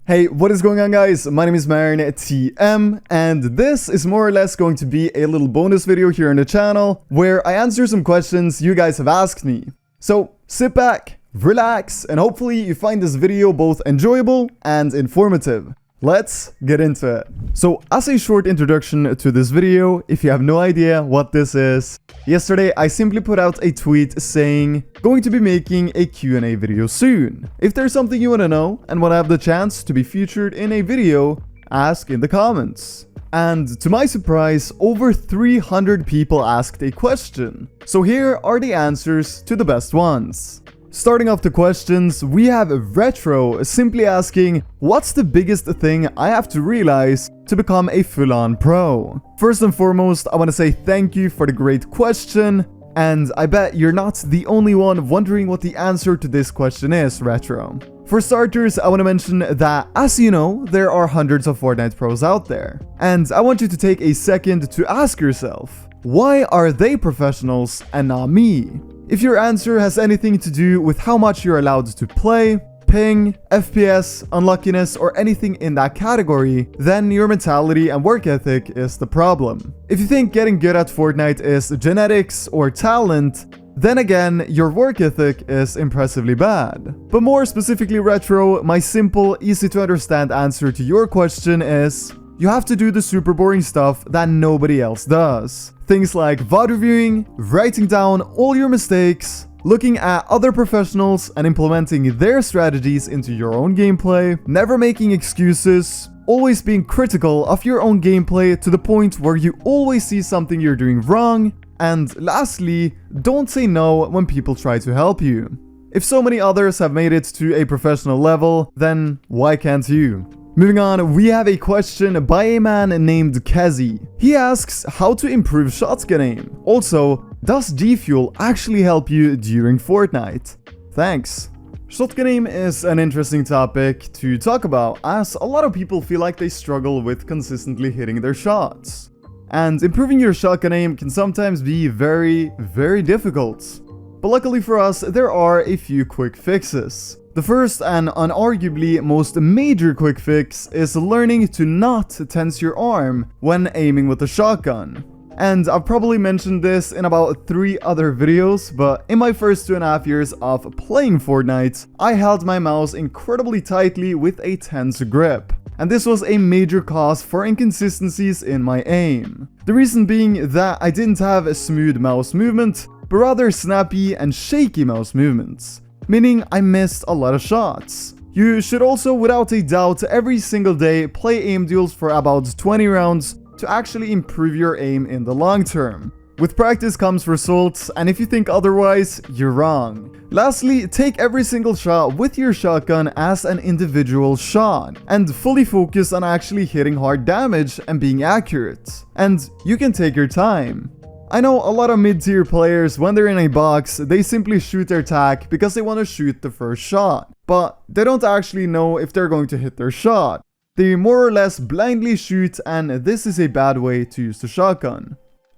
Hey, what is going on, guys? My name is M1K3 and this is more or less going to be a little bonus video here on the channel where I answer some questions you guys have asked me. So sit back, relax, and hopefully you find this video both enjoyable and informative. Let's get into it. So as a short introduction to this video, if you have no idea what this is, yesterday I simply put out a tweet saying, going to be making a Q&A video soon. If there's something you want to know and want to have the chance to be featured in a video, ask in the comments. And to my surprise, over 300 people asked a question. So here are the answers to the best ones. Starting off the questions, we have Retro simply asking, what's the biggest thing I have to realize to become a full-on pro? First and foremost, I want to say thank you for the great question, and I bet you're not the only one wondering what the answer to this question is, Retro. For starters, I want to mention that, as you know, there are hundreds of Fortnite pros out there, and I want you to take a second to ask yourself, why are they professionals and not me? If your answer has anything to do with how much you're allowed to play, ping, FPS, unluckiness, or anything in that category, then your mentality and work ethic is the problem. If you think getting good at Fortnite is genetics or talent, then again, your work ethic is impressively bad. But more specifically, Retro, my simple, easy to understand answer to your question is, you have to do the super boring stuff that nobody else does. Things like VOD reviewing, writing down all your mistakes, looking at other professionals and implementing their strategies into your own gameplay, never making excuses, always being critical of your own gameplay to the point where you always see something you're doing wrong, and lastly, don't say no when people try to help you. If so many others have made it to a professional level, then why can't you? Moving on, we have a question by a man named Kezi. He asks how to improve shotgun aim. Also, does G Fuel actually help you during Fortnite? Thanks. Shotgun aim is an interesting topic to talk about, as a lot of people feel like they struggle with consistently hitting their shots. And improving your shotgun aim can sometimes be very difficult. But luckily for us, there are a few quick fixes. The first and unarguably most major quick fix is learning to not tense your arm when aiming with a shotgun. And I've probably mentioned this in about 3 other videos, but in my first 2.5 years of playing Fortnite, I held my mouse incredibly tightly with a tense grip. And this was a major cause for inconsistencies in my aim. The reason being that I didn't have a smooth mouse movement, but rather snappy and shaky mouse movements. Meaning I missed a lot of shots. You should also, without a doubt, every single day play aim duels for about 20 rounds to actually improve your aim in the long term. With practice comes results, and if you think otherwise, you're wrong. Lastly, take every single shot with your shotgun as an individual shot, and fully focus on actually hitting hard damage and being accurate. And you can take your time. I know a lot of mid-tier players, when they're in a box, they simply shoot their tac because they want to shoot the first shot. But they don't actually know if they're going to hit their shot. They more or less blindly shoot, and this is a bad way to use the shotgun.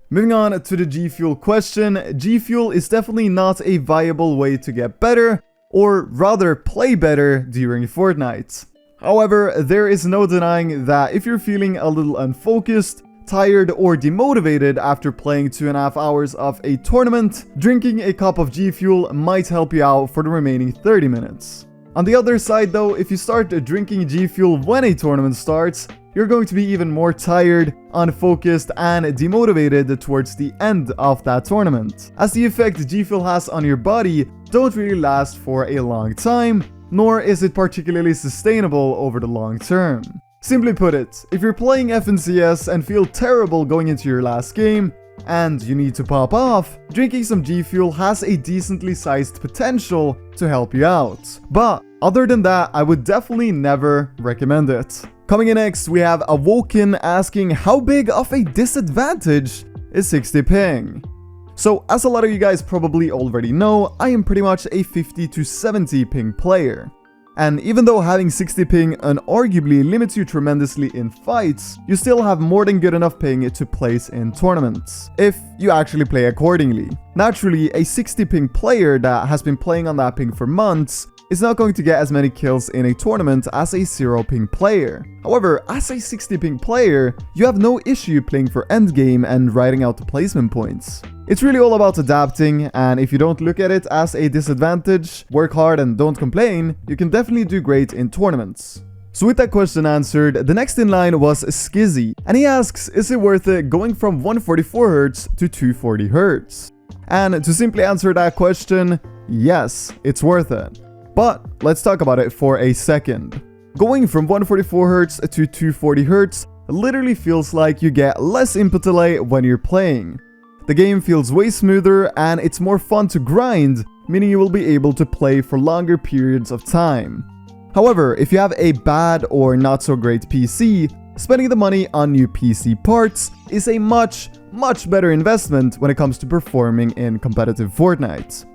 Moving on to the G Fuel question, G Fuel is definitely not a viable way to get better, or rather play better during Fortnite. However, there is no denying that if you're feeling a little unfocused, tired or demotivated after playing 2.5 hours of a tournament, drinking a cup of G Fuel might help you out for the remaining 30 minutes. On the other side though, if you start drinking G Fuel when a tournament starts, you're going to be even more tired, unfocused, and demotivated towards the end of that tournament, as the effect G Fuel has on your body don't really last for a long time, nor is it particularly sustainable over the long term. Simply put it, if you're playing FNCS and feel terrible going into your last game, and you need to pop off, drinking some G Fuel has a decently sized potential to help you out. But other than that, I would definitely never recommend it. Coming in next, we have Awoken asking how big of a disadvantage is 60 ping? So as a lot of you guys probably already know, I am pretty much a 50 to 70 ping player. And even though having 60 ping unarguably limits you tremendously in fights, you still have more than good enough ping to place in tournaments, if you actually play accordingly. Naturally, a 60 ping player that has been playing on that ping for months is not going to get as many kills in a tournament as a 0 ping player. However, as a 60 ping player, you have no issue playing for endgame and riding out the placement points. It's really all about adapting, and if you don't look at it as a disadvantage, work hard and don't complain, you can definitely do great in tournaments. So with that question answered, the next in line was Skizzy, and he asks, is it worth it going from 144Hz to 240Hz? And to simply answer that question, yes, it's worth it. But let's talk about it for a second. Going from 144Hz to 240Hz literally feels like you get less input delay when you're playing. The game feels way smoother and it's more fun to grind, meaning you will be able to play for longer periods of time. However, if you have a bad or not so great PC, spending the money on new PC parts is a much better investment when it comes to performing in competitive Fortnite.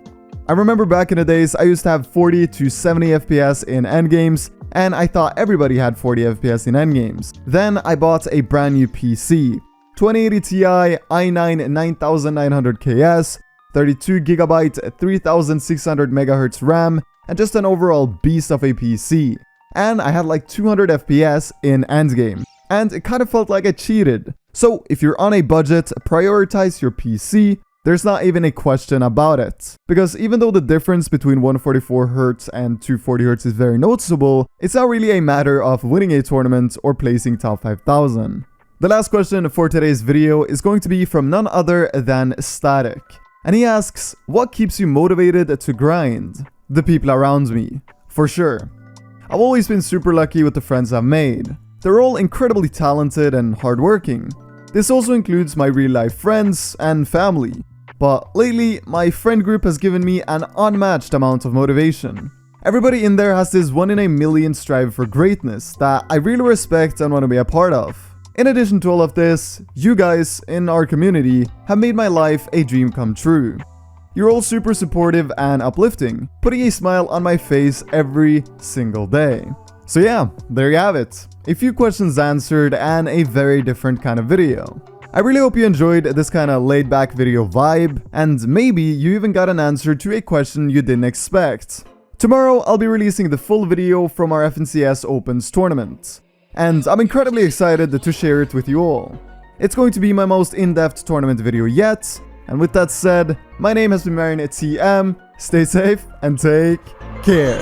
I remember back in the days I used to have 40 to 70 FPS in endgames, and I thought everybody had 40 FPS in endgames. Then I bought a brand new PC, 2080 Ti, i9 9900KS, 32GB, 3600 MHz RAM, and just an overall beast of a PC. And I had like 200 FPS in endgame, and it kind of felt like I cheated. So if you're on a budget, prioritize your PC. There's not even a question about it. Because even though the difference between 144Hz and 240Hz is very noticeable, it's not really a matter of winning a tournament or placing top 5000. The last question for today's video is going to be from none other than Static. And he asks, what keeps you motivated to grind? The people around me, for sure. I've always been super lucky with the friends I've made. They're all incredibly talented and hardworking. This also includes my real life friends and family. But lately, my friend group has given me an unmatched amount of motivation. Everybody in there has this 1 in a million strive for greatness that I really respect and want to be a part of. In addition to all of this, you guys in our community have made my life a dream come true. You're all super supportive and uplifting, putting a smile on my face every single day. So yeah, there you have it. A few questions answered and a very different kind of video. I really hope you enjoyed this kind of laid back video vibe, and maybe you even got an answer to a question you didn't expect. Tomorrow I'll be releasing the full video from our FNCS Opens tournament, and I'm incredibly excited to share it with you all. It's going to be my most in-depth tournament video yet, and with that said, my name has been M1K3 Editz. Stay safe and take care.